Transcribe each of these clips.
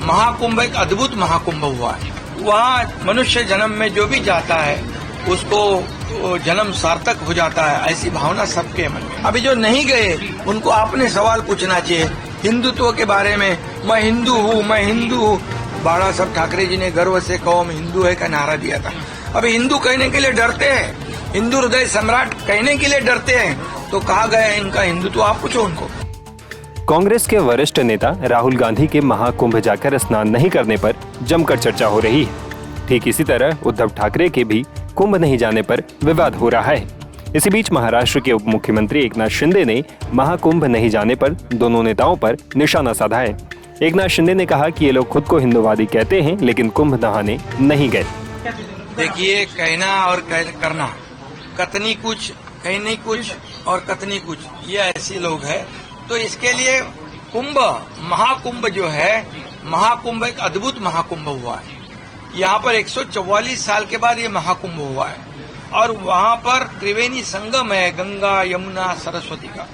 महाकुंभ एक अद्भुत महाकुंभ हुआ है। वहाँ मनुष्य जन्म में जो भी जाता है उसको जन्म सार्थक हो जाता है, ऐसी भावना सबके मन में। अभी जो नहीं गए उनको आपने सवाल पूछना चाहिए हिंदुत्व के बारे में। मैं हिंदू हूँ। बाला साहब ठाकरे जी ने गर्व से कौम हिंदू है का नारा दिया था। अभी हिंदू कहने के लिए डरते हैं, हिंदू हृदय सम्राट कहने के लिए डरते हैं, तो कहा गया है इनका हिंदुत्व, आप पूछो उनको। कांग्रेस के वरिष्ठ नेता राहुल गांधी के महाकुंभ जाकर स्नान नहीं करने पर जमकर चर्चा हो रही है। ठीक इसी तरह उद्धव ठाकरे के भी कुंभ नहीं जाने पर विवाद हो रहा है। इसी बीच महाराष्ट्र के उप मुख्यमंत्री एकनाथ शिंदे ने महाकुंभ नहीं जाने पर दोनों नेताओं पर निशाना साधा है। एकनाथ शिंदे ने कहा कि ये लोग खुद को हिंदूवादी कहते हैं लेकिन कुंभ नहाने नहीं गए। देखिए, कहना और करना, कतनी कुछ, कहनी कुछ और कतनी कुछ, ये ऐसे लोग हैं। तो इसके लिए कुंभ, महाकुंभ जो है, महाकुंभ एक अद्भुत महाकुंभ हुआ है। यहाँ पर 144 साल के बाद ये महाकुंभ हुआ है और वहाँ पर त्रिवेणी संगम है, गंगा यमुना सरस्वती का।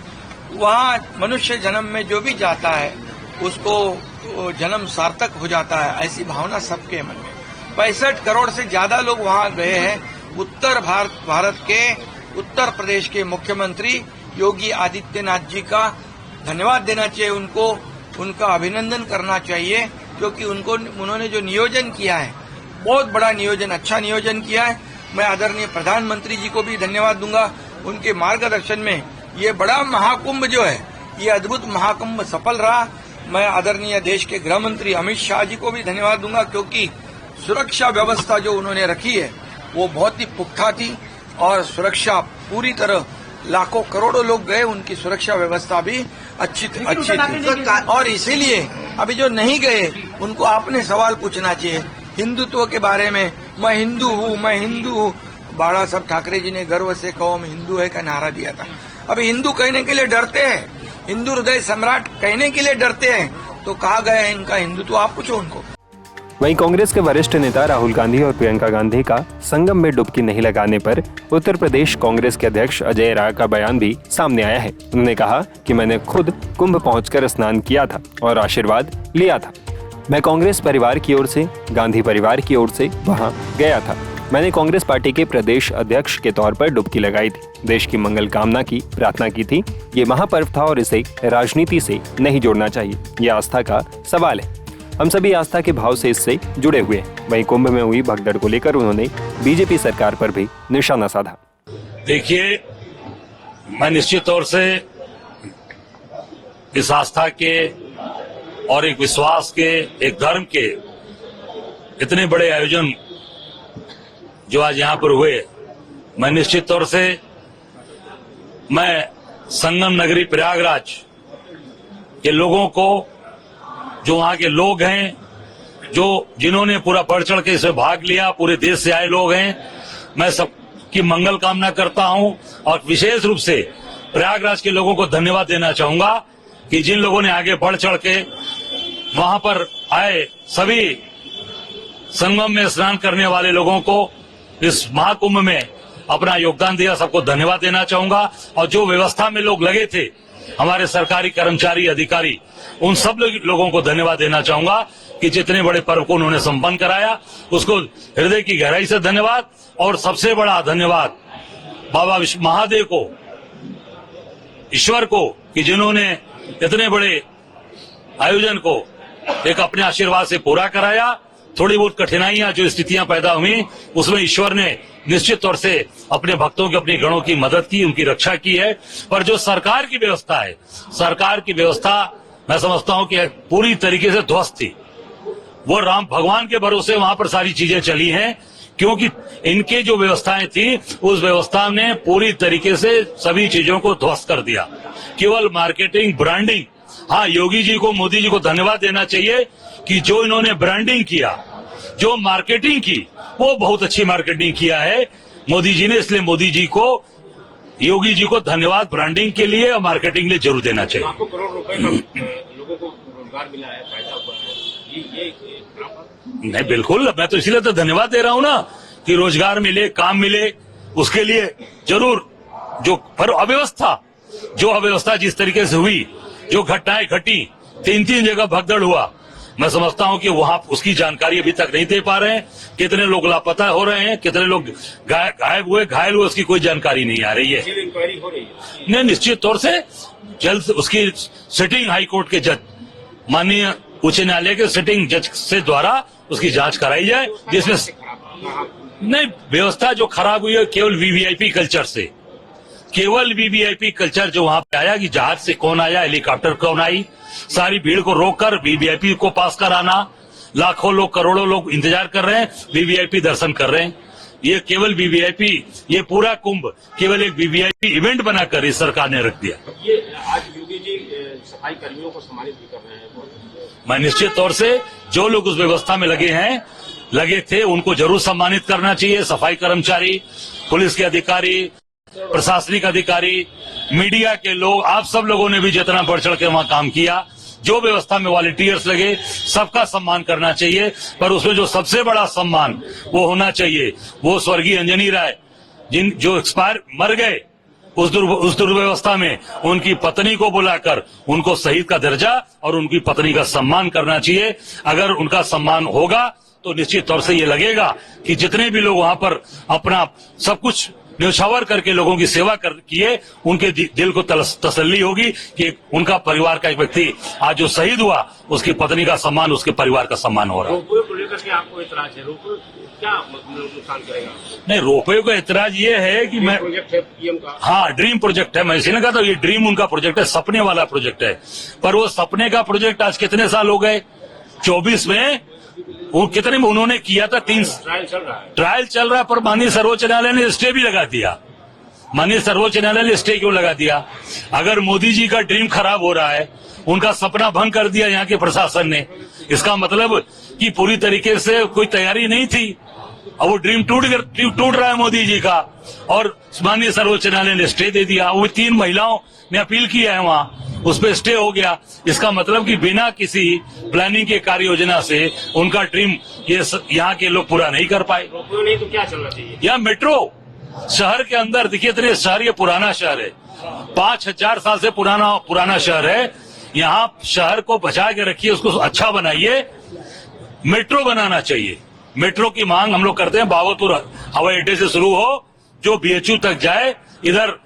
वहाँ मनुष्य जन्म में जो भी जाता है उसको जन्म सार्थक हो जाता है, ऐसी भावना सबके मन में। 65 करोड़ से ज्यादा लोग वहाँ गए हैं। उत्तर भारत के उत्तर प्रदेश के मुख्यमंत्री योगी आदित्यनाथ जी का धन्यवाद देना चाहिए उनको, उनका अभिनंदन करना चाहिए, क्योंकि उन्होंने जो नियोजन किया है, बहुत बड़ा नियोजन, अच्छा नियोजन किया है। मैं आदरणीय प्रधानमंत्री जी को भी धन्यवाद दूंगा, उनके मार्गदर्शन में ये बड़ा महाकुंभ जो है, ये अद्भुत महाकुंभ सफल रहा। मैं आदरणीय देश के गृह मंत्री अमित शाह जी को भी धन्यवाद दूंगा, क्योंकि सुरक्षा व्यवस्था जो उन्होंने रखी है वो बहुत ही पुख्ता थी और सुरक्षा पूरी तरह, लाखों करोड़ों लोग गए, उनकी सुरक्षा व्यवस्था भी अच्छी थी। और इसीलिए अभी जो नहीं गए उनको आपने सवाल पूछना चाहिए हिंदुत्व के बारे में। मैं हिंदू हूँ। बाला साहब ठाकरे जी ने गर्व से कौम हिंदू है का नारा दिया था। अभी हिंदू कहने के लिए डरते हैं, हिंदू हृदय सम्राट कहने के लिए डरते हैं, तो कहा गया है इनका हिंदुत्व, आप पूछो उनको। वहीं कांग्रेस के वरिष्ठ नेता राहुल गांधी और प्रियंका गांधी का संगम में डुबकी नहीं लगाने पर उत्तर प्रदेश कांग्रेस के अध्यक्ष अजय राय का बयान भी सामने आया है। उन्होंने कहा कि मैंने खुद कुंभ पहुंचकर स्नान किया था और आशीर्वाद लिया था। मैं कांग्रेस परिवार की ओर से, गांधी परिवार की ओर से वहां गया था। मैंने कांग्रेस पार्टी के प्रदेश अध्यक्ष के तौर पर डुबकी लगाई थी, देश की मंगल कामना की प्रार्थना की थी। ये महापर्व था और इसे राजनीति से नहीं जोड़ना चाहिए। ये आस्था का सवाल है, हम सभी आस्था के भाव से इससे जुड़े हुए हैं। वहीं कुंभ में हुई भगदड़ को लेकर उन्होंने बीजेपी सरकार पर भी निशाना साधा। देखिए, मैं निश्चित तौर से इस आस्था के और एक विश्वास के, एक धर्म के इतने बड़े आयोजन जो आज यहाँ पर हुए, मैं निश्चित तौर से मैं संगम नगरी प्रयागराज के लोगों को, जो वहां के लोग हैं, जिन्होंने पूरा बढ़ चढ़ के इसमें भाग लिया, पूरे देश से आए लोग हैं, मैं सबकी मंगल कामना करता हूं और विशेष रूप से प्रयागराज के लोगों को धन्यवाद देना चाहूंगा कि जिन लोगों ने आगे बढ़ चढ़ के वहां पर आए, सभी संगम में स्नान करने वाले लोगों को इस महाकुंभ में अपना योगदान दिया, सबको धन्यवाद देना चाहूंगा। और जो व्यवस्था में लोग लगे थे, हमारे सरकारी कर्मचारी, अधिकारी, उन सब लोगों को धन्यवाद देना चाहूंगा कि जितने बड़े पर्व को उन्होंने संपन्न कराया, उसको हृदय की गहराई से धन्यवाद। और सबसे बड़ा धन्यवाद बाबा महादेव को, ईश्वर को, कि जिन्होंने इतने बड़े आयोजन को एक अपने आशीर्वाद से पूरा कराया। थोड़ी बहुत कठिनाइयां, जो स्थितियां पैदा हुई, उसमें ईश्वर ने निश्चित तौर से अपने भक्तों की, अपनी गणों की मदद की, उनकी रक्षा की है। पर जो सरकार की व्यवस्था है, सरकार की व्यवस्था मैं समझता हूं कि पूरी तरीके से ध्वस्त थी। वो राम भगवान के भरोसे वहां पर सारी चीजें चली हैं, क्योंकि इनके जो व्यवस्थाएं थी, उस व्यवस्था ने पूरी तरीके से सभी चीजों को ध्वस्त कर दिया। केवल मार्केटिंग, ब्रांडिंग, हाँ, योगी जी को, मोदी जी को धन्यवाद देना चाहिए कि जो इन्होंने ब्रांडिंग किया, जो मार्केटिंग की, वो बहुत अच्छी मार्केटिंग किया है मोदी जी ने। इसलिए मोदी जी को, योगी जी को धन्यवाद ब्रांडिंग के लिए और मार्केटिंग के लिए जरूर देना चाहिए। आपको करोड़ रुपए का लोगों को रोजगार मिला है, फायदा हुआ है, ये नहीं, बिल्कुल, मैं तो इसीलिए तो धन्यवाद दे रहा हूं ना कि रोजगार मिले, काम मिले, उसके लिए जरूर। पर अव्यवस्था जिस तरीके से हुई, जो घटनाएं घटी, 3 जगह भगदड़ हुआ, मैं समझता हूं कि वहां उसकी जानकारी अभी तक नहीं दे पा रहे हैं। कितने लोग लापता हो रहे हैं, कितने लोग गायब हुए, घायल हुए, उसकी कोई जानकारी नहीं आ रही है। इंक्वायरी हो रही है। नहीं, निश्चित तौर से जल्द उसकी सिटिंग हाईकोर्ट के जज, माननीय उच्च न्यायालय के सिटिंग जज से द्वारा उसकी जांच कराई जाए, जिसमें नहीं, व्यवस्था जो खराब हुई है केवल वीवीआईपी कल्चर से, केवल वीवीआईपी कल्चर जो वहां पे आया कि जहाज से कौन आया, हेलीकॉप्टर कौन आई, सारी भीड़ को रोककर वीवीआईपी को पास कराना, लाखों लोग, करोड़ों लोग इंतजार कर रहे हैं, वीवीआईपी दर्शन कर रहे हैं। ये केवल वीवीआईपी, ये पूरा कुंभ केवल एक वीवीआईपी इवेंट बनाकर इस सरकार ने रख दिया। ये आज योगी जी सफाई कर्मियों को सम्मानित भी कर रहे हैं। मैं निश्चित तौर से जो लोग उस व्यवस्था में लगे थे उनको जरूर सम्मानित करना चाहिए। सफाई कर्मचारी, पुलिस के अधिकारी, प्रशासनिक अधिकारी, मीडिया के लोग, आप सब लोगों ने भी जितना बढ़ चढ़ के वहां काम किया, जो व्यवस्था में वॉलंटियर्स लगे, सबका सम्मान करना चाहिए। पर उसमें जो सबसे बड़ा सम्मान वो होना चाहिए, वो स्वर्गीय अंजनी राय जो एक्सपायर मर गए उस दुर्व्यवस्था में, उनकी पत्नी को बुलाकर उनको शहीद का दर्जा और उनकी पत्नी का सम्मान करना चाहिए। अगर उनका सम्मान होगा तो निश्चित तौर से ये लगेगा कि जितने भी लोग वहां पर अपना सब कुछ न्यौछावर करके लोगों की सेवा किए, उनके दिल को तसल्ली होगी कि उनका परिवार का एक व्यक्ति आज जो शहीद हुआ, उसकी पत्नी का सम्मान, उसके परिवार का सम्मान हो रहा है। रोपवे को लेकर के आपको इतराज है? रोपवे क्या नुकसान करेगा? नहीं, रोपवे को इतराज ये है कि मैं प्रोजेक्ट है पीएम का। हाँ, ड्रीम प्रोजेक्ट है। मैं इसीलिए कहा था ये ड्रीम उनका प्रोजेक्ट है, सपने वाला प्रोजेक्ट है। पर वो सपने का प्रोजेक्ट आज कितने साल हो गए? 24 में वो कितने में उन्होंने किया था? 3 ट्रायल चल रहा है। पर माननीय सर्वोच्च न्यायालय ने स्टे भी लगा दिया। माननीय सर्वोच्च न्यायालय ने स्टे क्यों लगा दिया? अगर मोदी जी का ड्रीम खराब हो रहा है, उनका सपना भंग कर दिया यहाँ के प्रशासन ने, इसका मतलब कि पूरी तरीके से कोई तैयारी नहीं थी। अब वो ड्रीम टूट रहा है मोदी जी का, और माननीय सर्वोच्च न्यायालय ने स्टे दे दिया। वो 3 महिलाओं ने अपील किया है वहां, उस पर स्टे हो गया। इसका मतलब कि बिना किसी प्लानिंग के कार्य योजना से उनका ड्रीम ये यहाँ के लोग पूरा नहीं कर पाए। नहीं तो क्या चलना चाहिए? यहाँ मेट्रो शहर के अंदर देखिए, इतने शहर, ये पुराना शहर है, 5000 साल से पुराना शहर है। यहाँ शहर को बचा के रखिए, उसको अच्छा बनाइए। मेट्रो बनाना चाहिए। मेट्रो की मांग हम लोग करते हैं। बाबतपुर हवाई अड्डे से शुरू हो, जो बीएचयू तक जाए, इधर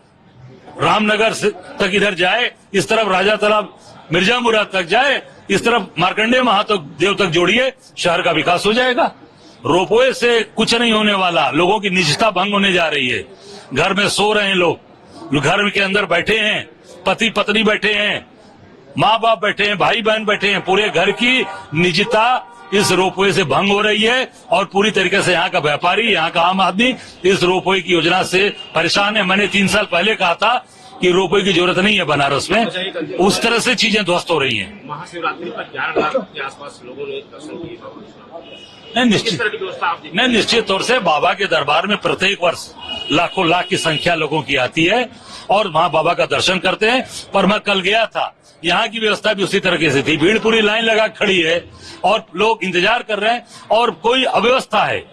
रामनगर तक इधर जाए, इस तरफ राजा तालाब मिर्जा मुराद तक जाए, इस तरफ मार्कंडेय महादेव तक जोड़िए, शहर का विकास हो जाएगा। रोपवे से कुछ नहीं होने वाला। लोगों की निजता भंग होने जा रही है। घर में सो रहे हैं लोग, घर के अंदर बैठे हैं, पति पत्नी बैठे हैं, माँ बाप बैठे हैं, भाई बहन बैठे हैं, पूरे घर की निजता इस रोपवे से भंग हो रही है। और पूरी तरीके से यहाँ का व्यापारी, यहाँ का आम आदमी इस रोपवे की योजना से परेशान है। मैंने 3 साल पहले कहा था कि रोपवे की जरूरत नहीं है बनारस में। उस तरह से चीजें ध्वस्त हो रही हैं। महाशिवरात्रि पर 11 लाख के आसपास लोगों ने दर्शन किए। नहीं, निश्चित तौर से बाबा के दरबार में प्रत्येक वर्ष लाखों लाख की संख्या लोगों की आती है और वहां बाबा का दर्शन करते हैं। पर मैं कल गया था, यहाँ की व्यवस्था भी उसी तरीके से थी। भीड़ पूरी लाइन लगा खड़ी है और लोग इंतजार कर रहे हैं और कोई अव्यवस्था है।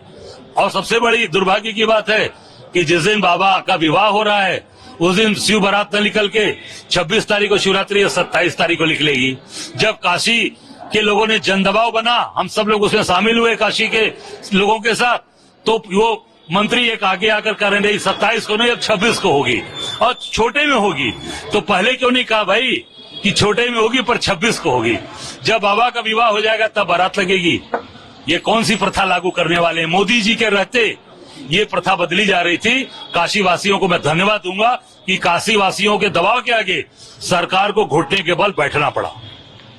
और सबसे बड़ी दुर्भाग्य की बात है कि जिस दिन बाबा का विवाह हो रहा है, उस दिन शिव बारात न निकल के 26 तारीख को शिवरात्रि या 27 तारीख को निकलेगी। जब काशी के लोगों ने जन दबाव बना, हम सब लोग उसमें शामिल हुए काशी के लोगों के साथ, तो वो मंत्री एक आगे आकर कह रहे हैं 27 को नहीं, अब 26 को होगी और छोटे में होगी। तो पहले क्यों नहीं कहा भाई कि छोटे में होगी पर 26 को होगी? जब बाबा का विवाह हो जाएगा तब बारात लगेगी। ये कौन सी प्रथा लागू करने वाले हैं? मोदी जी के रहते ये प्रथा बदली जा रही थी। काशी वासियों को मैं धन्यवाद दूंगा कि काशी वासियों के दबाव के आगे सरकार को घुटने के बल बैठना पड़ा।